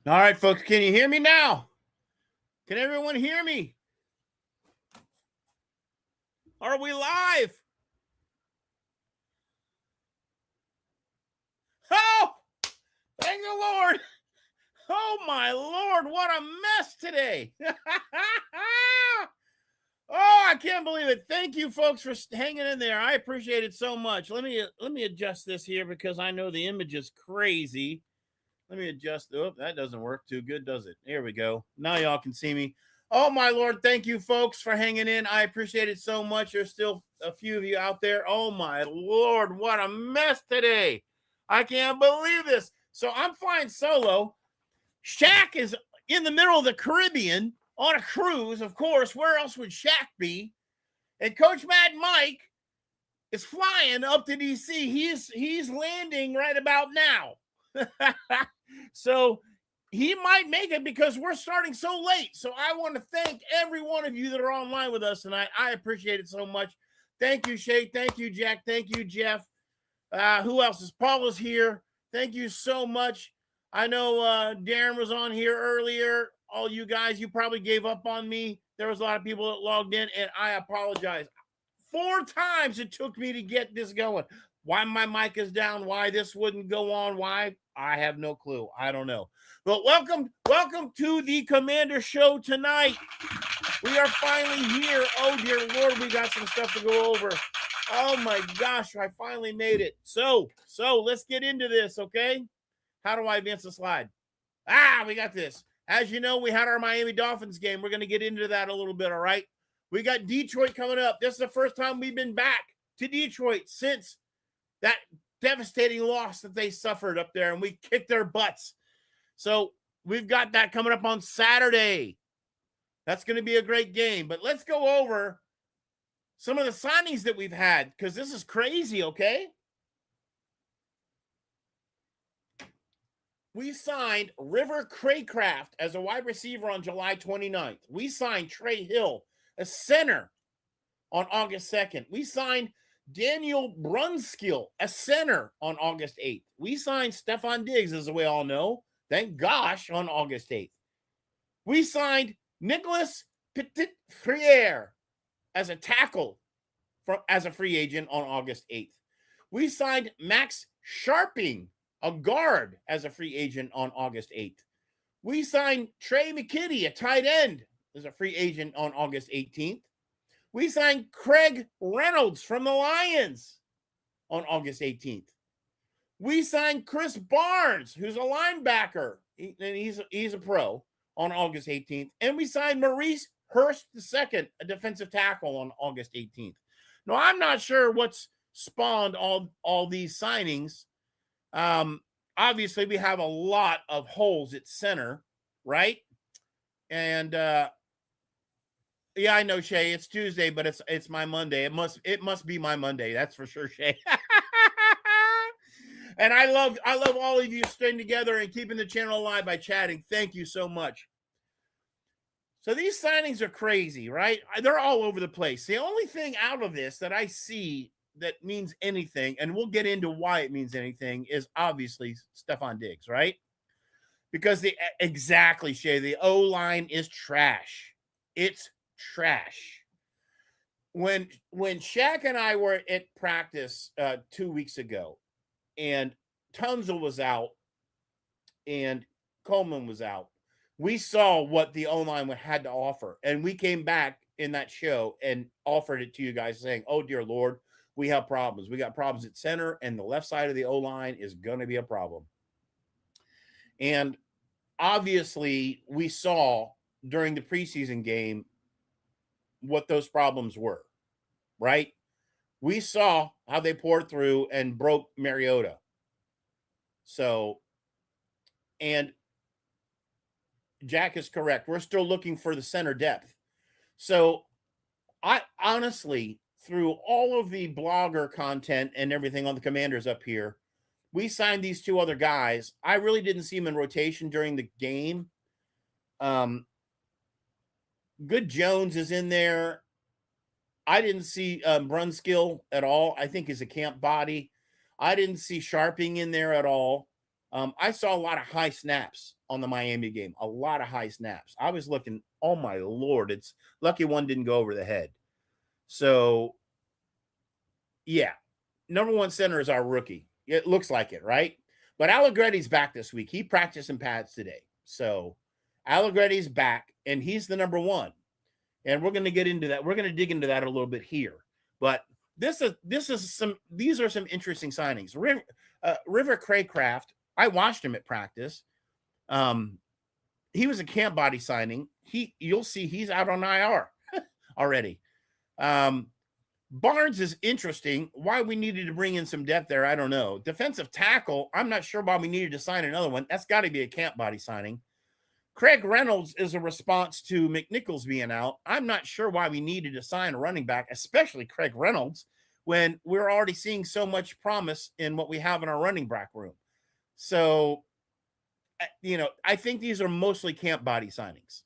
All right, folks, can you hear me now? Can everyone hear me? Are we live? Oh, thank the Lord. Oh, my Lord, what a mess today. Oh, I can't believe it. Thank you, folks, for hanging in there. I appreciate it so much. Let me adjust this here because I know the image is crazy. Let me adjust. Oh, that doesn't work too good, does it? Here we go. Now y'all can see me. Oh, my Lord. Thank you, folks, for hanging in. I appreciate it so much. There's still a few of you out there. Oh, my Lord. What a mess today. I can't believe this. So I'm flying solo. Shaq is in the middle of the Caribbean on a cruise. Of course, where else would Shaq be? And Coach Mad Mike is flying up to D.C. He's landing right about now. So he might make it because we're starting so late. So I want to thank every one of you that are online with us tonight. I appreciate it so much. Thank you, Shay. Thank you, Jack. Thank you, Jeff. Who else is? Paul is here. Thank you so much. I know Darren was on here earlier. All you guys, you probably gave up on me. There was a lot of people that logged in, and I apologize. 4 times it took me to get this going. Why my mic is down, why this wouldn't go on, why, I have no clue. I don't know. But welcome to the Commander Show tonight. We are finally here. Oh, dear Lord, we got some stuff to go over. Oh, my gosh, I finally made it. So let's get into this, okay? How do I advance the slide? We got this. As you know, we had our Miami Dolphins game. We're going to get into that a little bit, all right? We got Detroit coming up. This is the first time we've been back to Detroit since that devastating loss that they suffered up there, and we kicked their butts. So we've got that coming up on Saturday. That's going to be a great game. But let's go over some of the signings that we've had because this is crazy, okay? We signed River Craycraft as a wide receiver on July 29th. We signed Trey Hill, a center, on August 2nd. We signed Daniel Brunskill, a center, on August 8th. We signed Stephon Diggs, as we all know, thank gosh, on August 8th. We signed Nicholas Petitfrere as a tackle as a free agent on August 8th. We signed Max Sharping, a guard, as a free agent on August 8th. We signed Trey McKitty, a tight end, as a free agent on August 18th. We signed Craig Reynolds from the Lions on August 18th. We signed Chris Barnes, who's a linebacker, and he's a pro, on August 18th. And we signed Maurice Hurst II, a defensive tackle, on August 18th. Now, I'm not sure what's spawned all these signings. Obviously, we have a lot of holes at center, right? And yeah, I know, Shay. It's Tuesday, but it's my Monday. It must be my Monday. That's for sure, Shay. And I love all of you staying together and keeping the channel alive by chatting. Thank you so much. So these signings are crazy, right? They're all over the place. The only thing out of this that I see that means anything, and we'll get into why it means anything, is obviously Stephon Diggs, right? Because exactly, Shay, the O-line is trash. It's trash. When Shaq and I were at practice 2 weeks ago, and Tunzel was out and Coleman was out, we saw what the O-line had to offer. And we came back in that show and offered it to you guys saying, oh, dear Lord, we have problems. We got problems at center, and the left side of the O-line is going to be a problem. And obviously, we saw during the preseason game what those problems were, right? We saw how they poured through and broke Mariota. So, and Jack is correct. We're still looking for the center depth. So, I honestly, through all of the blogger content and everything on the Commanders up here, we signed these 2 other guys. I really didn't see them in rotation during the game. Good Jones is in there. I didn't see Brunskill at all. I think he's a camp body. I didn't see Sharping in there at all. I saw a lot of high snaps on the Miami game, a lot of high snaps. I was looking, oh my Lord, it's lucky one didn't go over the head. So, yeah, number one center is our rookie. It looks like it, right? But Allegretti's back this week. He practiced in pads today. So, Allegretti's back, and he's the number one. And we're going to get into that. We're going to dig into that a little bit here. But these are some interesting signings. River Craycraft, I watched him at practice. He was a camp body signing. You'll see he's out on IR already. Barnes is interesting. Why we needed to bring in some depth there, I don't know. Defensive tackle, I'm not sure why we needed to sign another one. That's got to be a camp body signing. Craig Reynolds is a response to McNichols being out. I'm not sure why we needed to sign a running back, especially Craig Reynolds, when we're already seeing so much promise in what we have in our running back room. So, I think these are mostly camp body signings.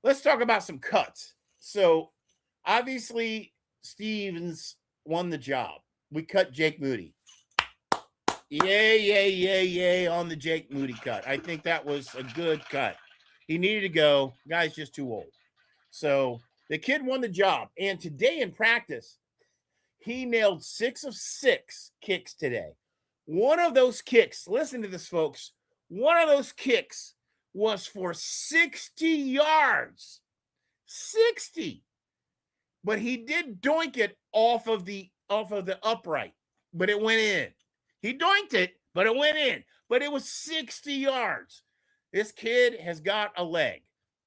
Let's talk about some cuts. So, obviously, Stevens won the job. We cut Jake Moody. Yay on the Jake Moody cut. I think that was a good cut. He needed to go. Guy's just too old. So the kid won the job. And today in practice, he nailed 6 of 6 kicks today. One of those kicks, listen to this, folks. One of those kicks was for 60 yards. 60. But he did doink it off of the upright, but it went in. He doinked it, but it went in. But it was 60 yards. This kid has got a leg.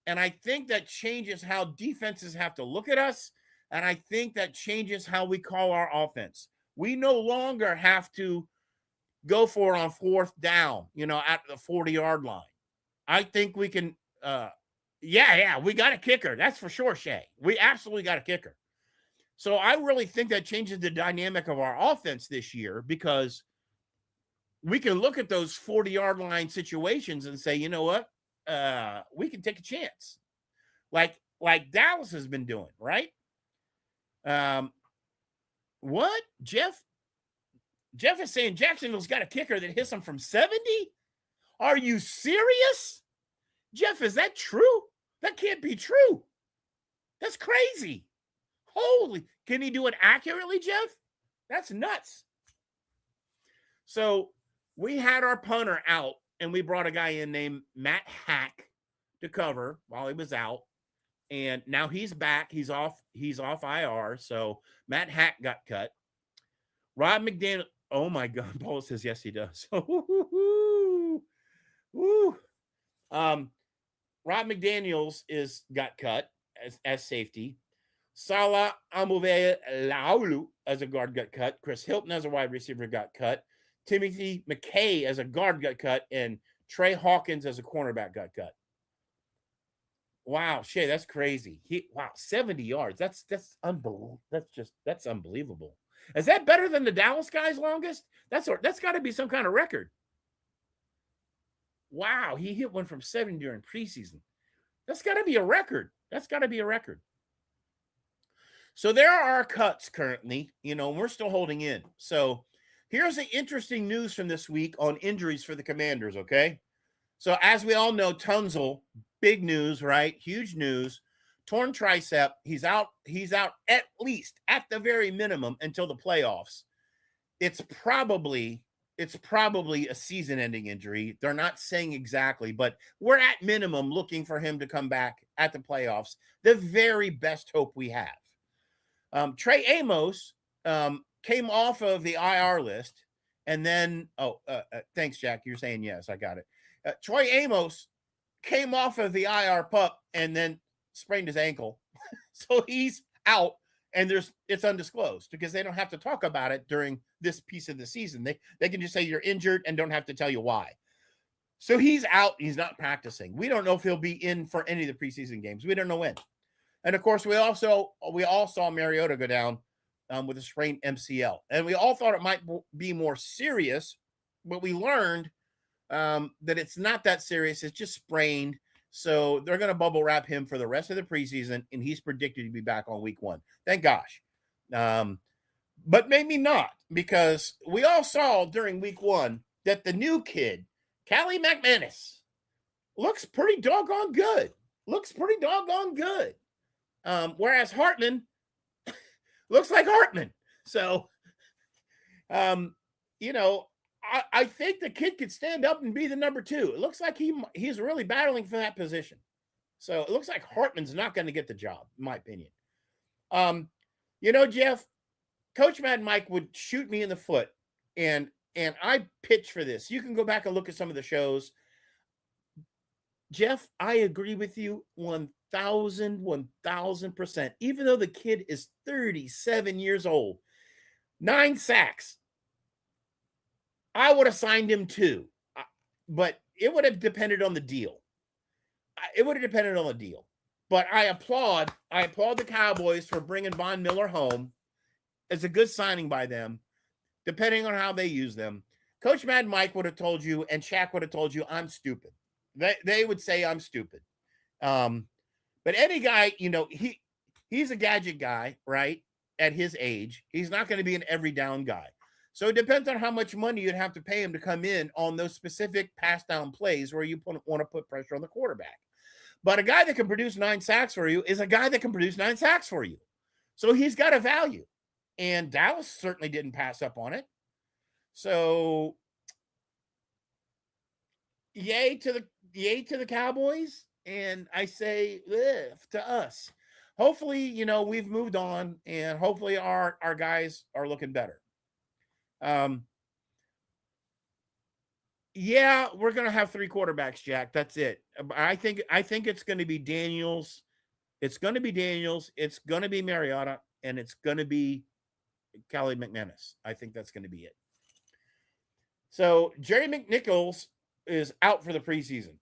And I think that changes how defenses have to look at us. And I think that changes how we call our offense. We no longer have to go for it on 4th down, at the 40-yard line. I think we can, we got a kicker. That's for sure, Shay. We absolutely got a kicker. So I really think that changes the dynamic of our offense this year, because we can look at those 40-yard line situations and say, you know what? We can take a chance. Like Dallas has been doing, right? What? Jeff is saying Jacksonville's got a kicker that hits them from 70? Are you serious? Jeff, is that true? That can't be true. That's crazy. Holy, can he do it accurately, Jeff? That's nuts. So we had our punter out, and we brought a guy in named Matt Hack to cover while he was out. And now he's back. He's off IR. So Matt Hack got cut. Rob McDaniel. Oh my God. Paul says, yes, he does. Rob McDaniels got cut as safety. Salah Amuvea Laulu as a guard got cut. Chris Hilton as a wide receiver got cut. Timothy McKay as a guard got cut. And Trey Hawkins as a cornerback got cut. Wow, Shay, that's crazy. 70 yards. That's unbelievable. That's unbelievable. Is that better than the Dallas guy's longest? That's got to be some kind of record. Wow, he hit one from 70 during preseason. That's got to be a record. So there are our cuts currently, we're still holding in. So here's the interesting news from this week on injuries for the Commanders, okay? So as we all know, Tunzel, big news, right? Huge news. Torn tricep. He's out at least, at the very minimum, until the playoffs. It's probably a season-ending injury. They're not saying exactly, but we're at minimum looking for him to come back at the playoffs. The very best hope we have. Trey Amos came off of the IR list, and then thanks, Jack. You're saying yes. I got it. Troy Amos came off of the IR pup and then sprained his ankle, so he's out. And it's undisclosed because they don't have to talk about it during this piece of the season. They can just say you're injured and don't have to tell you why. So he's out. He's not practicing. We don't know if he'll be in for any of the preseason games. We don't know when. And of course, we all saw Mariota go down with a sprained MCL, and we all thought it might be more serious, but we learned that it's not that serious. It's just sprained. So they're going to bubble wrap him for the rest of the preseason, and he's predicted to be back on week 1. Thank gosh. But maybe not, because we all saw during week 1 that the new kid, Callie McManus, looks pretty doggone good. Whereas Hartman looks like Hartman. So, you know, I think the kid could stand up and be the number 2. It looks like he's really battling for that position. So it looks like Hartman's not going to get the job, in my opinion. You know, Jeff, Coach Mad Mike would shoot me in the foot, and I pitch for this. You can go back and look at some of the shows. Jeff, I agree with you 1000%. Even though the kid is 37 years old, 9 sacks, I would have signed him too, but it would have depended on the deal. But I applaud the Cowboys for bringing Von Miller home. It's a good signing by them, depending on how they use them. Coach Mad Mike would have told you, and Shaq would have told you, I'm stupid. They would say I'm stupid. But any guy, you know, he's a gadget guy, right? At his age, he's not going to be an every down guy. So it depends on how much money you'd have to pay him to come in on those specific pass down plays where you want to put pressure on the quarterback. But a guy that can produce 9 sacks for you is a guy that can produce 9 sacks for you. So he's got a value. And Dallas certainly didn't pass up on it. So yay to the Cowboys. And I say to us. Hopefully, you know, we've moved on, and hopefully our guys are looking better. Yeah, we're gonna have 3 quarterbacks, Jack. That's it. I think it's gonna be Daniels. It's gonna be Daniels. It's gonna be Mariota, and it's gonna be Callie McManus. I think that's gonna be it. So Jerry McNichols is out for the preseason.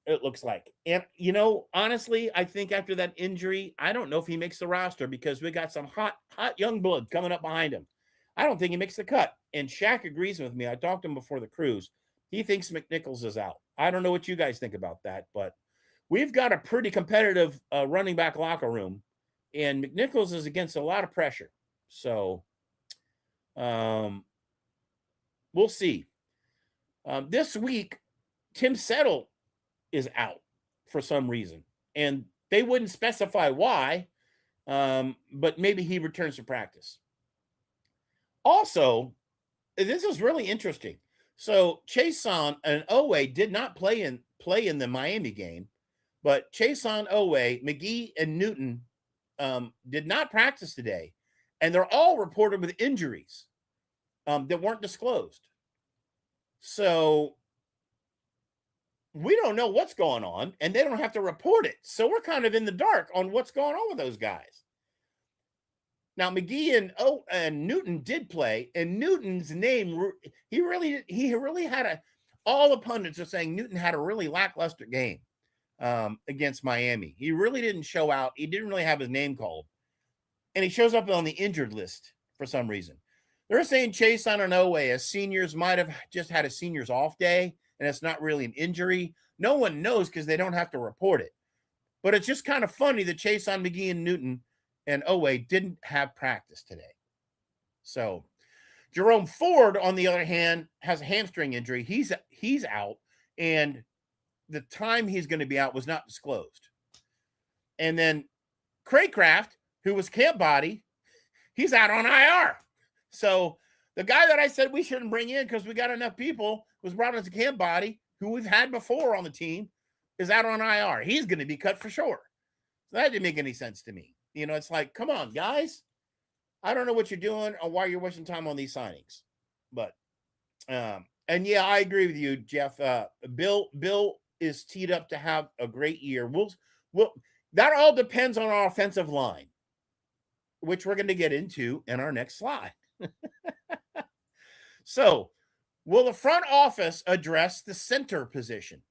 It looks like. And, you know, honestly, I think after that injury, I don't know if he makes the roster because we got some hot young blood coming up behind him. I don't think he makes the cut. And Shaq agrees with me. I talked to him before the cruise. He thinks McNichols is out. I don't know what you guys think about that, but we've got a pretty competitive running back locker room, and McNichols is against a lot of pressure. So we'll see. This week, Tim Settle is out for some reason, and they wouldn't specify why, but maybe he returns to practice. Also, this is really interesting. So Chason and Owe did not play in the Miami game, but Chason, Owe, McGee, and Newton did not practice today, and they're all reported with injuries that weren't disclosed. So we don't know what's going on, and they don't have to report it. So we're kind of in the dark on what's going on with those guys. Now, McGee and Newton did play, and Newton's name, he really had all the pundits are saying Newton had a really lackluster game against Miami. He really didn't show out. He didn't really have his name called. And he shows up on the injured list for some reason. They're saying Chason and Owe as seniors might have just had a seniors off day, and it's not really an injury. No one knows because they don't have to report it. But it's just kind of funny that Chason, McGee, and Newton and Owe didn't have practice today. So Jerome Ford, on the other hand, has a hamstring injury. He's out, and the time he's going to be out was not disclosed. And then Craycraft, who was camp body, he's out on IR. So the guy that I said we shouldn't bring in because we got enough people was brought as a camp body, who we've had before on the team, is out on IR. He's going to be cut for sure. So that didn't make any sense to me. You know, it's like, come on, guys. I don't know what you're doing or why you're wasting time on these signings. But, and yeah, I agree with you, Jeff. Bill is teed up to have a great year. We'll that all depends on our offensive line, which we're going to get into in our next slide. So, will the front office address the center position?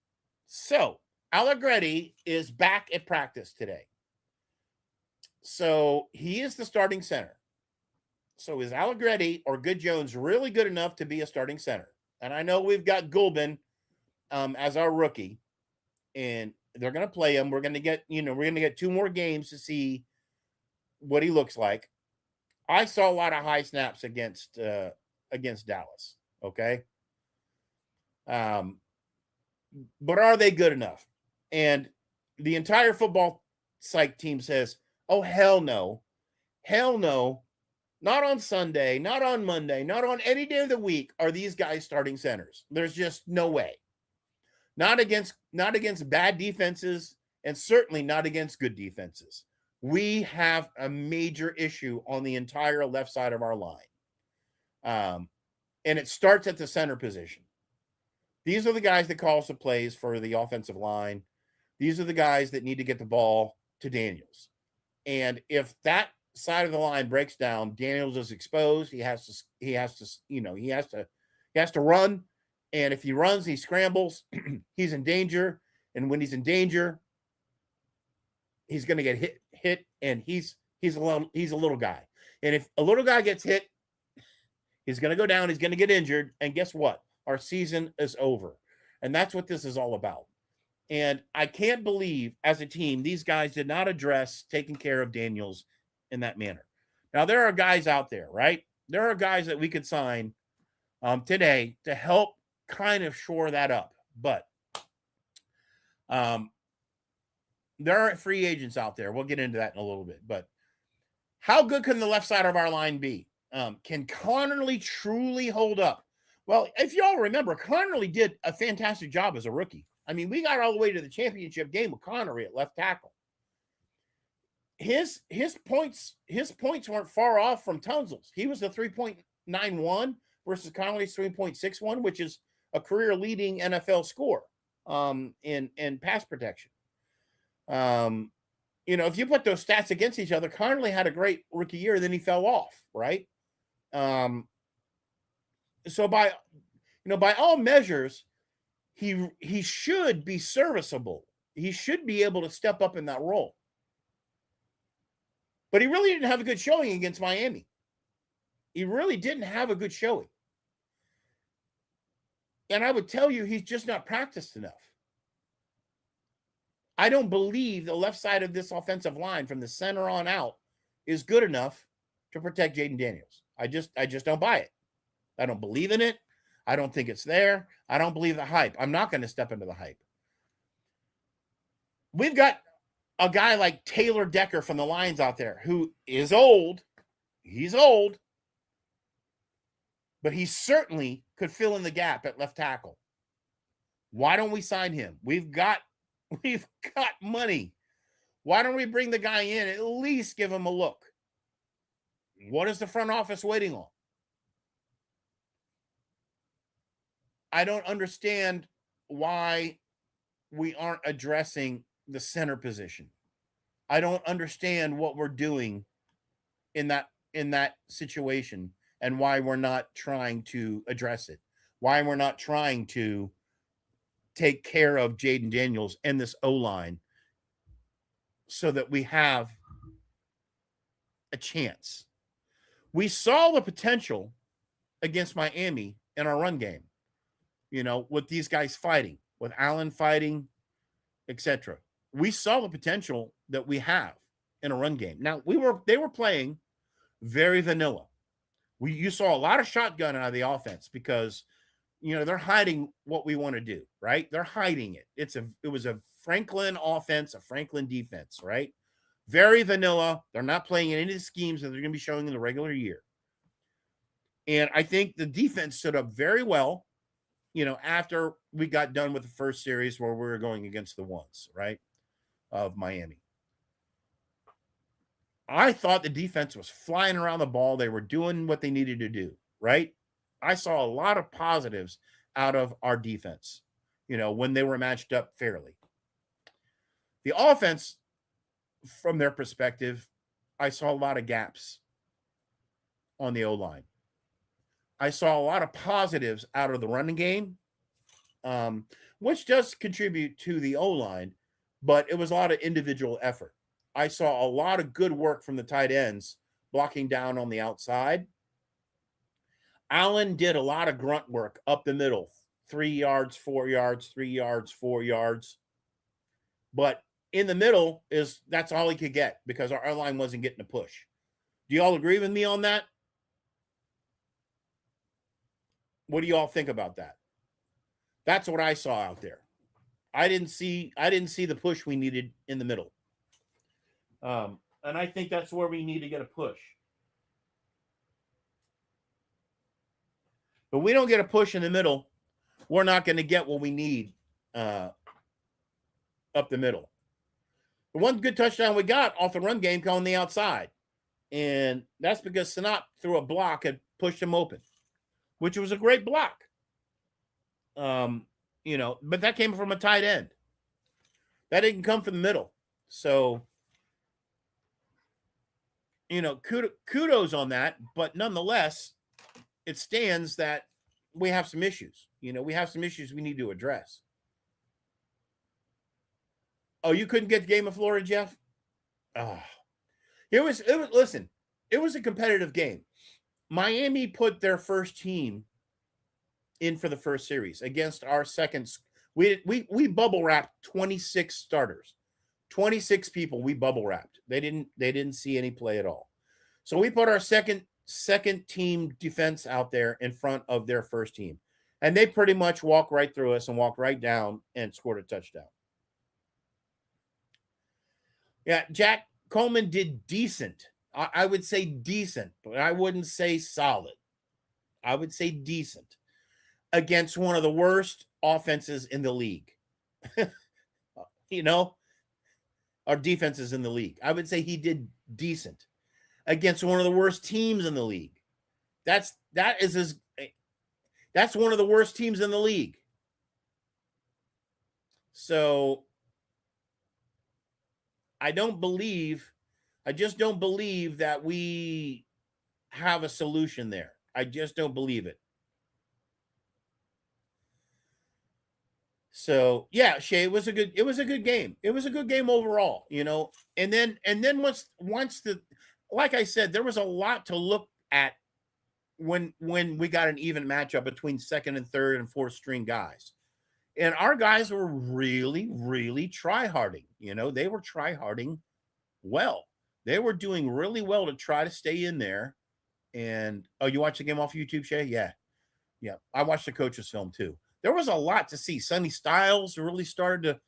So, Allegretti is back at practice today. So, he is the starting center. So, is Allegretti or Good Jones really good enough to be a starting center? And I know we've got Gulbin as our rookie, and they're going to play him. We're going to get 2 more games to see what he looks like. I saw a lot of high snaps against Dallas. Okay. But are they good enough? And the entire football psych team says, oh, hell no. Hell no. Not on Sunday, not on Monday, not on any day of the week are these guys starting centers. There's just no way. Not against bad defenses, and certainly not against good defenses. We have a major issue on the entire left side of our line. And it starts at the center position. These are the guys that call us the plays for the offensive line. These are the guys that need to get the ball to Daniels. And if that side of the line breaks down, Daniels is exposed. He has to run. And if he runs, he scrambles, he's in danger. And when he's in danger, he's going to get hit. And he's a little guy. And if a little guy gets hit, he's going to go down. He's going to get injured. And guess what? Our season is over. And that's what this is all about. And I can't believe, as a team, these guys did not address taking care of Daniels in that manner. Now, there are guys out there, right? There are guys that we could sign today to help kind of shore that up. But there are free agents out there. We'll get into that in a little bit. But how good can the left side of our line be? Can Connerly truly hold up? Well, if y'all remember, Connerly did a fantastic job as a rookie. I mean, we got all the way to the championship game with Connery at left tackle. His points weren't far off from Tunsil's. He was a 3.91 versus Connerly's 3.61, which is a career-leading NFL score in pass protection. If you put those stats against each other, Connerly had a great rookie year, then he fell off, right? So by all measures, he should be serviceable. He should be able to step up in that role. But he really didn't have a good showing against Miami. He really didn't have a good showing. And I would tell you, he's just not practiced enough. I don't believe the left side of this offensive line from the center on out is good enough to protect Jaden Daniels. I just don't buy it. I don't believe in it. I don't think it's there. I don't believe the hype. I'm not going to step into the hype. We've got a guy like Taylor Decker from the Lions out there who is old. He's old. But he certainly could fill in the gap at left tackle. Why don't we sign him? We've got money. Why don't we bring the guy in, at least give him a look? What is the front office waiting on? I don't understand why we aren't addressing the center position. I don't understand what we're doing in that situation and why we're not trying to address it. Why we're not trying to take care of Jaden Daniels and this O-line so that we have a chance. We saw the potential against Miami in our run game, with these guys fighting, with Allen fighting, etc. We saw the potential that we have in a run game. Now, they were playing very vanilla. You saw a lot of shotgun out of the offense because they're hiding what we want to do, right? They're hiding it. It was a Franklin offense, a Franklin defense, right? Very vanilla. They're not playing in any of the schemes that they're going to be showing in the regular year. And I think the defense stood up very well, after we got done with the first series where we were going against the ones, right, of Miami. I thought the defense was flying around the ball. They were doing what they needed to do, right? I saw a lot of positives out of our defense, when they were matched up fairly. The offense, from their perspective, I saw a lot of gaps on the O-line. I saw a lot of positives out of the running game, which does contribute to the O-line, but it was a lot of individual effort. I saw a lot of good work from the tight ends blocking down on the outside. Allen did a lot of grunt work up the middle, 3 yards, 4 yards, 3 yards, 4 yards. But in the middle that's all he could get because our line wasn't getting a push. Do you all agree with me on that? What do you all think about that? That's what I saw out there. I didn't see the push we needed in the middle. And I think that's where we need to get a push. But we don't get a push in the middle, we're not going to get what we need up the middle. The one good touchdown we got off the run game on the outside. And that's because Sanat threw a block and pushed him open, which was a great block. But that came from a tight end. That didn't come from the middle. So, kudos on that. But nonetheless, it stands that we have some issues. We have some issues we need to address. Oh, you couldn't get the game of Florida, Jeff? Oh. It was listen, it was a competitive game. Miami put their first team in for the first series against our second. We bubble wrapped 26 starters. 26 people we bubble wrapped. They didn't see any play at all. So we put our second team defense out there in front of their first team. And they pretty much walked right through us and walked right down and scored a touchdown. Yeah, Jack Coleman did decent. I would say decent, but I wouldn't say solid. I would say decent against one of the worst offenses in the league. Our defenses in the league. I would say he did decent against one of the worst teams in the league. That's one of the worst teams in the league. So I just don't believe that we have a solution there. I just don't believe it. So yeah, Shay, it was a good game. It was a good game overall, And then once like I said, there was a lot to look at when we got an even matchup between second and third and fourth string guys. And our guys were really, really try-harding. They were try-harding well. They were doing really well to try to stay in there. And, you watched the game off YouTube, Shay? Yeah. Yeah. I watched the coach's film, too. There was a lot to see. Sonny Styles really started to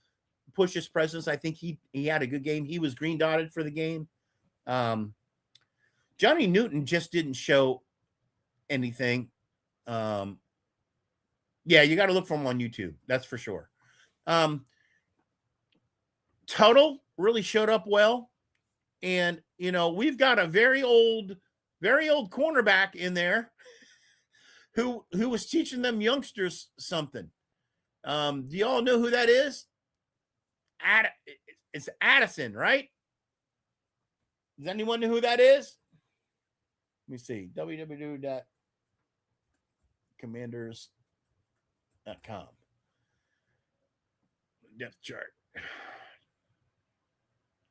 push his presence. I think he had a good game. He was green dotted for the game. Johnny Newton just didn't show anything. Yeah, you got to look for him on YouTube. That's for sure. Tuttle really showed up well. And, we've got a very old cornerback in there who was teaching them youngsters something. Do you all know who that is? It's Addison, right? Does anyone know who that is? Let me see. www.commanders.com. Depth chart.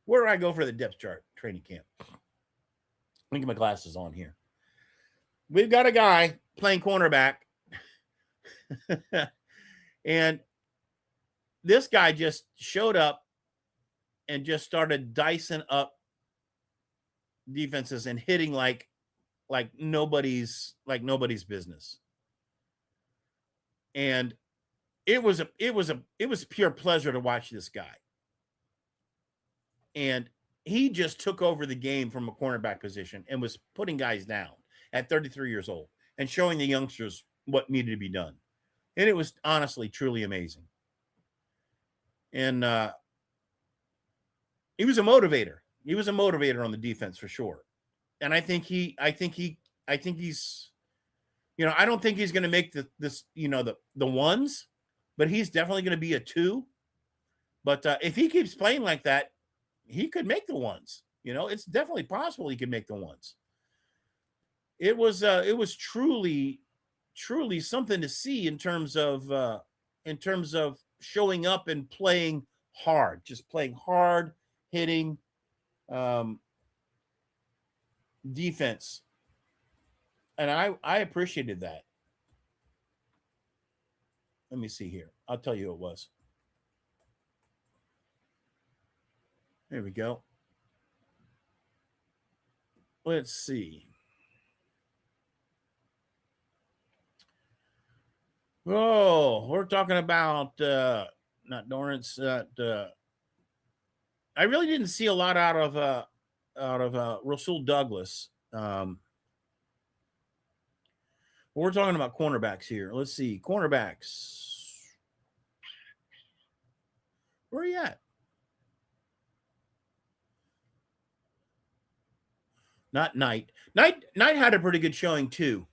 Where do I go for the depth chart training camp? Let me get my glasses on here. We've got a guy playing cornerback. And this guy just showed up and just started dicing up defenses and hitting like nobody's business. And it was pure pleasure to watch this guy. And he just took over the game from a cornerback position and was putting guys down at 33 years old and showing the youngsters what needed to be done. And it was honestly, truly amazing. And he was a motivator. He was a motivator on the defense for sure. And I think he's, I don't think he's going to make the ones, but he's definitely going to be a 2. But if he keeps playing like that, he could make the ones. It's definitely possible he could make the ones. It was truly something to see in terms of showing up and playing hard, just playing hard, hitting defense. And I appreciated that. Let me see here. I'll tell you who it was. There we go. Let's see. Oh, we're talking about not Dorrance. I really didn't see a lot out of Rasul Douglas. We're talking about cornerbacks here. Let's see, cornerbacks. Where are you at? Not Knight. Knight had a pretty good showing too.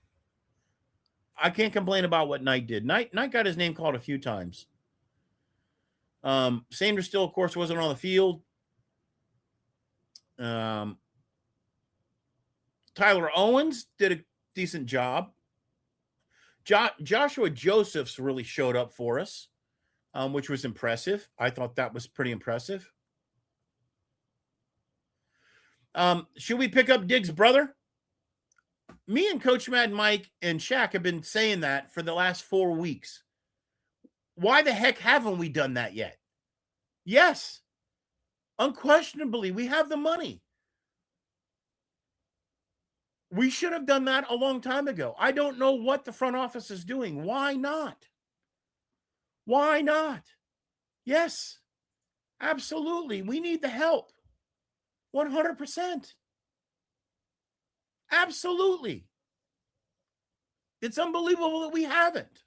I can't complain about what Knight did. Knight got his name called a few times. Sanders still, of course, wasn't on the field. Tyler Owens did a decent job. Joshua Josephs really showed up for us, which was impressive. I thought that was pretty impressive. Should we pick up Diggs' brother? Me and Coach Mad Mike and Shaq have been saying that for the last 4 weeks. Why the heck haven't we done that yet? Yes, unquestionably, we have the money. We should have done that a long time ago. I don't know what the front office is doing. Why not? Why not? Yes, absolutely. We need the help. 100%. Absolutely. It's unbelievable that we haven't.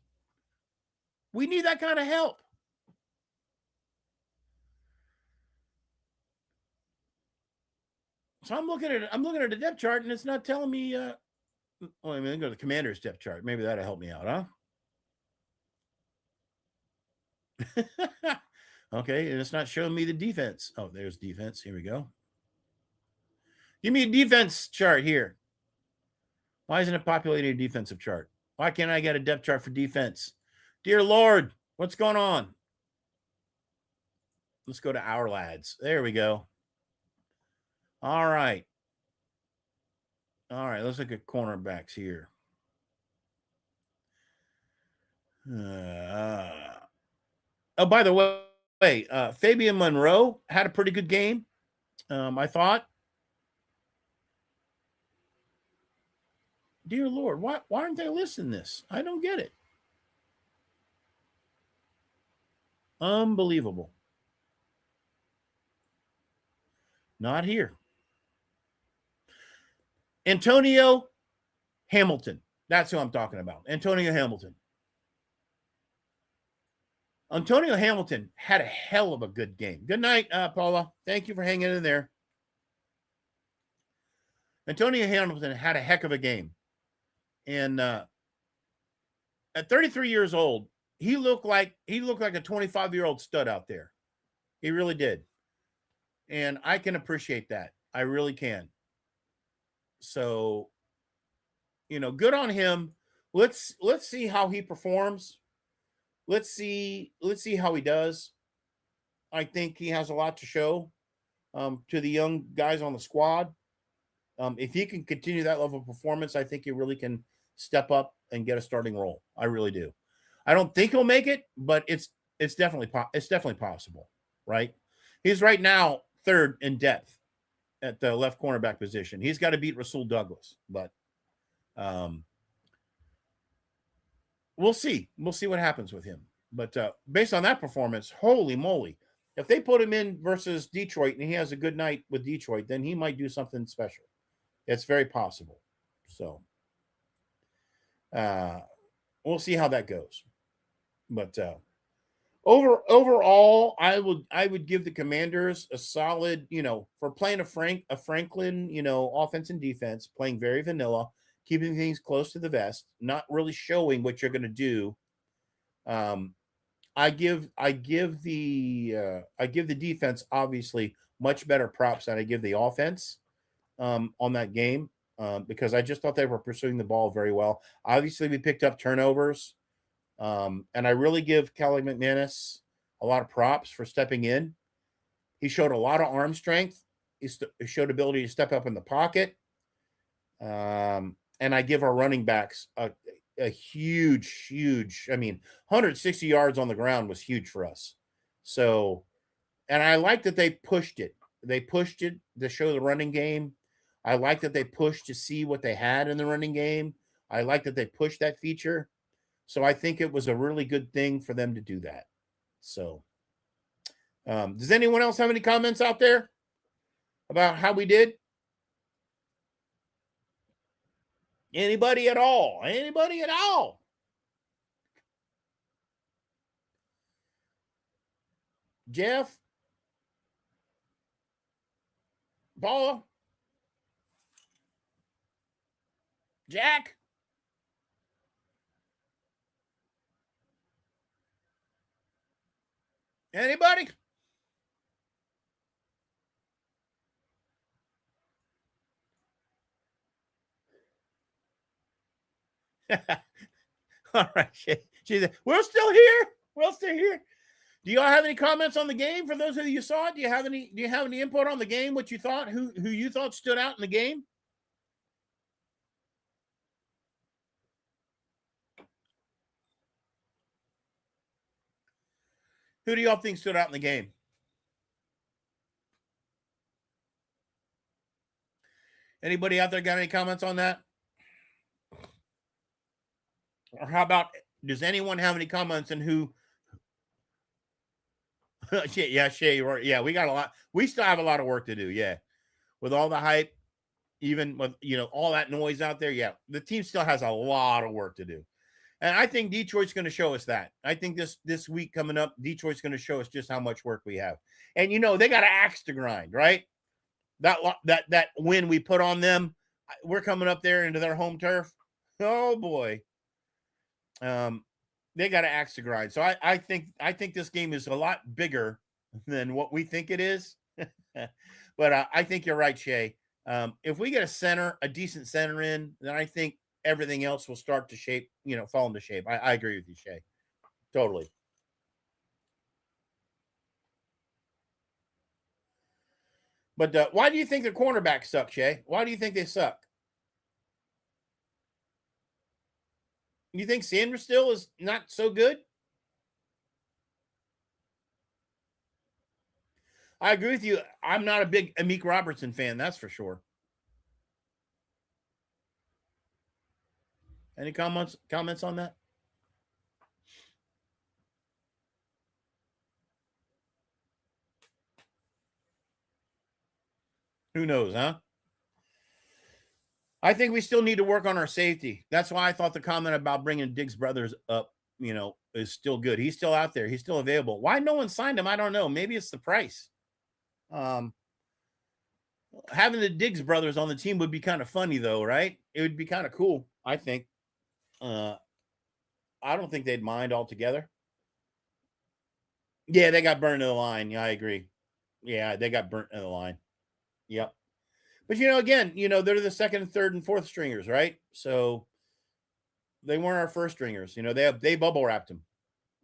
We need that kind of help. So I'm looking at a depth chart and it's not telling me I mean, go to the Commander's depth chart. Maybe that'll help me out, huh? Okay, and it's not showing me the defense. Oh, there's defense. Here we go. Give me a defense chart here. Why isn't it populating a defensive chart? Why can't I get a depth chart for defense? Dear Lord, what's going on? Let's go to our lads. There we go. All right. Let's look at cornerbacks here. Oh, by the way, Fabian Monroe had a pretty good game, I thought. Dear Lord, why aren't they listing this? I don't get it. Unbelievable. Not here. Antonio Hamilton. That's who I'm talking about. Antonio Hamilton. Antonio Hamilton had a hell of a good game. Good night, Paula. Thank you for hanging in there. Antonio Hamilton had a heck of a game. And at 33 years old, he looked like a 25-year-old stud out there. He really did. And I can appreciate that. I really can. So, good on him. Let's see how he performs. Let's see how he does. I think he has a lot to show to the young guys on the squad. If he can continue that level of performance, I think he really can step up and get a starting role. I really do. I don't think he'll make it, but it's definitely possible, right? He's right now third in depth at the left cornerback position. He's got to beat Rasul Douglas, but we'll see. We'll see what happens with him. But based on that performance, holy moly. If they put him in versus Detroit and he has a good night with Detroit, then he might do something special. It's very possible. So we'll see how that goes. But overall, I would give the Commanders a solid, for playing a Franklin, offense and defense, playing very vanilla, keeping things close to the vest, not really showing what you're going to do. I give the defense obviously much better props than I give the offense on that game because I just thought they were pursuing the ball very well. Obviously, we picked up turnovers, and I really give Kelly McManus a lot of props for stepping in. He showed a lot of arm strength. He showed ability to step up in the pocket. And I give our running backs a huge, 160 yards on the ground was huge for us. So, and I like that they pushed it. They pushed it to show the running game. I like that they pushed to see what they had in the running game. I like that they pushed that feature. So I think it was a really good thing for them to do that. So, does anyone else have any comments out there about how we did? Anybody at all? Anybody at all? Jeff? Paula? Jack? Anybody? All right. We're still here. We're still here. Do y'all have any comments on the game? For those of you who saw it, do you have any input on the game? What you thought? Who you thought stood out in the game? Who do y'all think stood out in the game? Anybody out there got any comments on that? Or how about, does anyone have any comments on who? Yeah, Shay, yeah, we got a lot. We still have a lot of work to do. Yeah, with all the hype, even with all that noise out there. Yeah, the team still has a lot of work to do, and I think Detroit's going to show us that. I think this week coming up, Detroit's going to show us just how much work we have. And they got an axe to grind, right? That win we put on them, we're coming up there into their home turf. Oh boy. They got an axe to grind. So I think this game is a lot bigger than what we think it is. But I think you're right, Shay. If we get a decent center in, then I think everything else will start to fall into shape. I agree with you, Shay. Totally. But why do you think the cornerbacks suck, Shay? Why do you think they suck? You think Sanders still is not so good? I agree with you. I'm not a big Amik Robertson fan, that's for sure. Any comments on that? Who knows, huh? I think we still need to work on our safety. That's why I thought the comment about bringing Diggs brothers up, is still good. He's still out there. He's still available. Why no one signed him? I don't know. Maybe it's the price. Having the Diggs brothers on the team would be kind of funny, though, right? It would be kind of cool, I think. I don't think they'd mind altogether. Yeah, they got burned in the line. Yeah, I agree. Yeah, they got burnt in the line. Yep. But again, they're the second, third, and fourth stringers, right? So they weren't our first stringers. They bubble wrapped them,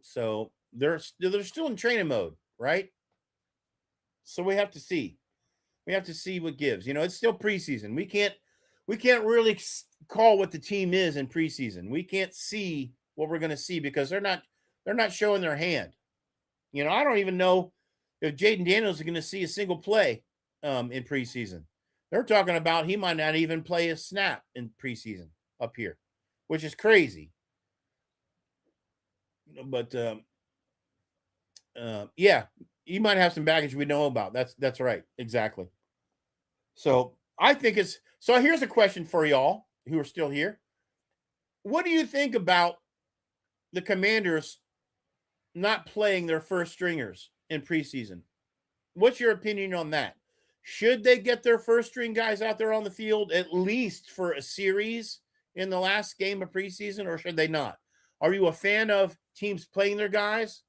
so they're still in training mode, right? So we have to see. We have to see what gives. It's still preseason. We can't really call what the team is in preseason. We can't see what we're going to see because they're not showing their hand. I don't even know if Jaden Daniels is going to see a single play in preseason. They're talking about he might not even play a snap in preseason up here, which is crazy. But yeah, he might have some baggage we know about. That's right, exactly. So I think so. Here's a question for y'all who are still here. What do you think about the Commanders not playing their first stringers in preseason? What's your opinion on that? Should they get their first string guys out there on the field at least for a series in the last game of preseason, or should they not? Are you a fan of teams playing their guys,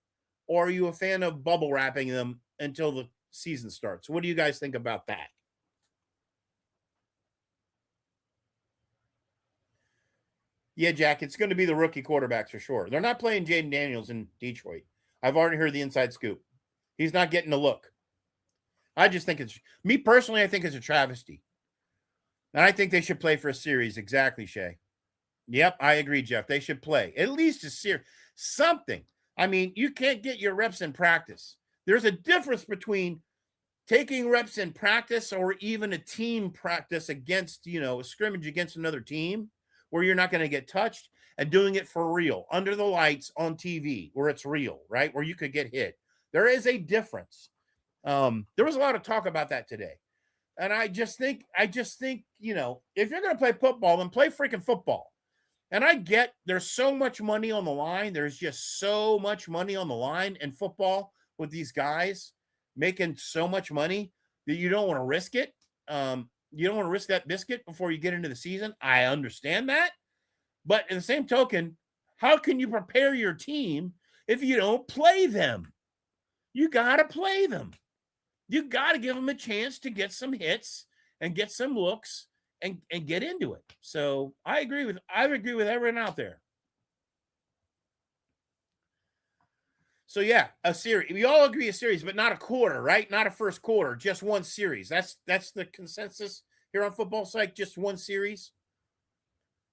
or are you a fan of bubble wrapping them until the season starts? What do you guys think about that? Yeah, Jack, it's going to be the rookie quarterbacks for sure. They're not playing Jaden Daniels in Detroit. I've already heard the inside scoop. He's not getting a look. I just think me personally, I think it's a travesty. And I think they should play for a series. Exactly, Shay. Yep, I agree, Jeff. They should play at least a series. Something. I mean, you can't get your reps in practice. There's a difference between taking reps in practice or even a team practice against, a scrimmage against another team where you're not going to get touched, and doing it for real, under the lights on TV, where it's real, right? Where you could get hit. There is a difference. There was a lot of talk about that today. And I just think, you know, if you're going to play football, then play freaking football. And I get there's so much money on the line. There's just so much money on the line in football with these guys making so much money that you don't want to risk it. You don't want to risk that biscuit before you get into the season. I understand that. But in the same token, how can you prepare your team if you don't play them? You got to play them. You got to give them a chance to get some hits and get some looks and get into it. So I agree with everyone out there. So yeah, a series. We all agree a series, but not a quarter, right? Not a first quarter, just one series. That's the consensus here on Football Psych. Just one series,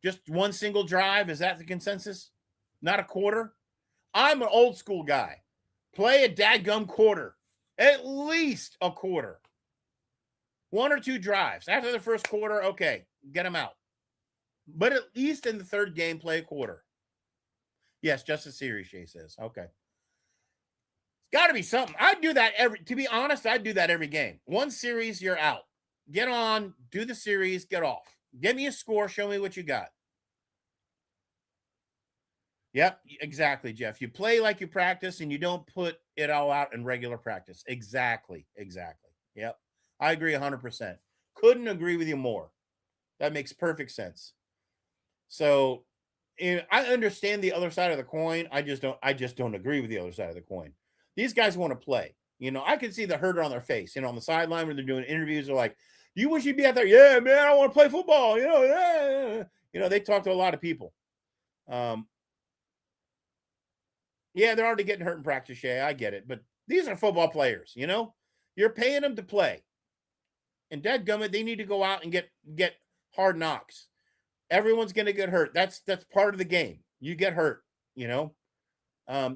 just one single drive. Is that the consensus? Not a quarter. I'm an old school guy. Play a dadgum quarter, at least a quarter. One or two drives after the first quarter. Okay, get them out. But at least in the third game, play a quarter. Yes, just a series. Shay says. Okay. Got to be something. I'd do that to be honest, I'd do that every game. One series, you're out. Get on, do the series, get off. Give me a score, show me what you got. Yep, exactly, Jeff. You play like you practice and you don't put it all out in regular practice. Exactly. Yep, I agree 100%. Couldn't agree with you more. That makes perfect sense. So I understand the other side of the coin. I just don't agree with the other side of the coin. These guys want to play. You know, I can see the hurt on their face. You know, on the sideline when they're doing interviews, they're like, "You wish you'd be out there." Yeah, man, I want to play football. You know, yeah. You know, they talk to a lot of people. Yeah, they're already getting hurt in practice, Shay. I get it, but these are football players. You know, you're paying them to play, and dadgummit, they need to go out and get hard knocks. Everyone's going to get hurt. That's part of the game. You get hurt. You know,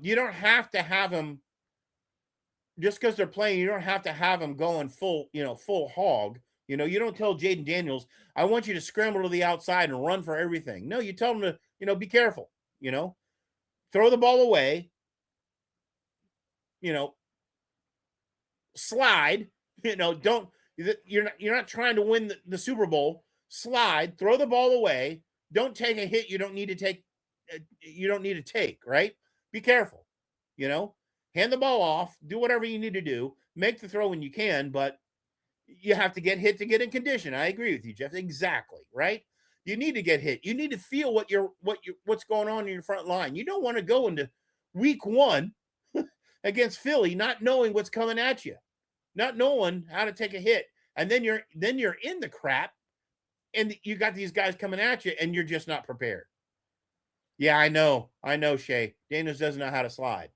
you don't have to have them. Just because they're playing, you don't have to have them going full hog. You know, you don't tell Jaden Daniels, I want you to scramble to the outside and run for everything. No, you tell them to, be careful, throw the ball away, slide, don't, you're not trying to win the Super Bowl. Slide, throw the ball away. Don't take a hit you don't need to take. Right? Be careful, hand the ball off, do whatever you need to do, make the throw when you can, but you have to get hit to get in condition. I agree with you, Jeff. Exactly, right? You need to get hit. You need to feel what's going on in your front line. You don't want to go into week 1 against Philly not knowing what's coming at you, not knowing how to take a hit, and then you're in the crap, and you got these guys coming at you, and you're just not prepared. Yeah, I know, Shay. Daniels doesn't know how to slide.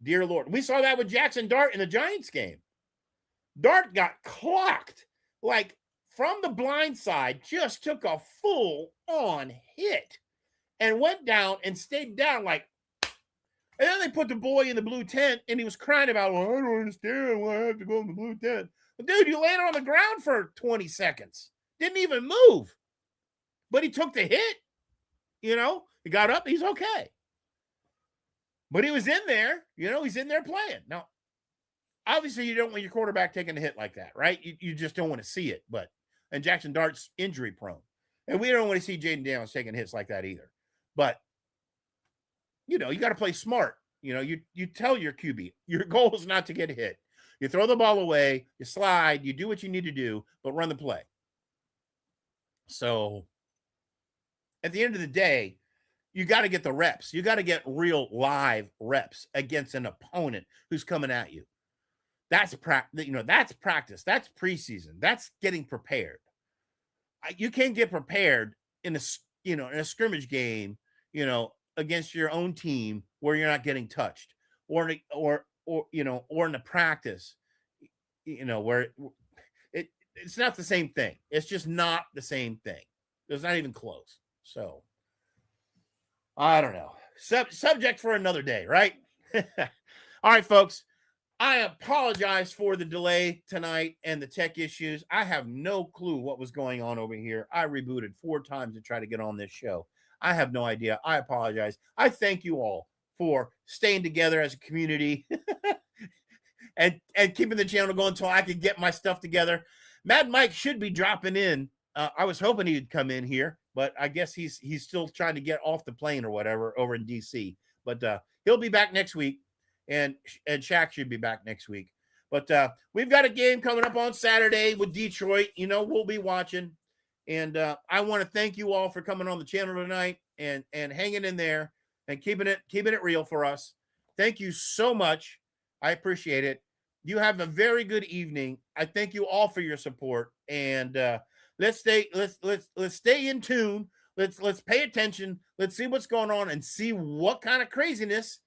Dear Lord. We saw that with Jackson Dart in the Giants game. Dart got clocked, like from the blind side, just took a full-on hit and went down and stayed down like, and then they put the boy in the blue tent, and he was crying about, well, I don't understand why I have to go in the blue tent. But dude, you landed on the ground for 20 seconds. Didn't even move. But he took the hit, he got up, he's okay. But he was in there, he's in there playing. Now, obviously, you don't want your quarterback taking a hit like that, right? You just don't want to see it. And Jackson Dart's injury prone. And we don't want to see Jaden Daniels taking hits like that either. But, you got to play smart. You tell your QB, your goal is not to get hit. You throw the ball away, you slide, you do what you need to do, but run the play. So, at the end of the day, you got to get the reps. You got to get real live reps against an opponent who's coming at you. That's that's practice. That's preseason. That's getting prepared. You can't get prepared in a scrimmage game, against your own team where you're not getting touched, or in the practice, where it's not the same thing. It's just not the same thing. It's not even close. So I don't know. Subject for another day, right? All right, folks. I apologize for the delay tonight and the tech issues. I have no clue what was going on over here. I rebooted 4 times to try to get on this show. I have no idea. I apologize. I thank you all for staying together as a community and keeping the channel going until I could get my stuff together. Mad Mike should be dropping in. I was hoping he'd come in here, but I guess he's still trying to get off the plane or whatever over in DC. But he'll be back next week, and Shaq should be back next week. But we've got a game coming up on Saturday with Detroit. You know, we'll be watching. And I want to thank you all for coming on the channel tonight and hanging in there and keeping it real for us. Thank you so much. I appreciate it. You have a very good evening. I thank you all for your support. And let's stay in tune. Let's pay attention. Let's see what's going on and see what kind of craziness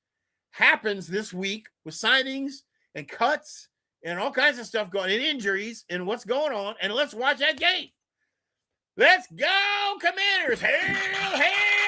happens this week with signings and cuts and all kinds of stuff going, and injuries and what's going on. And let's watch that game. Let's go, Commanders. Hail, hail.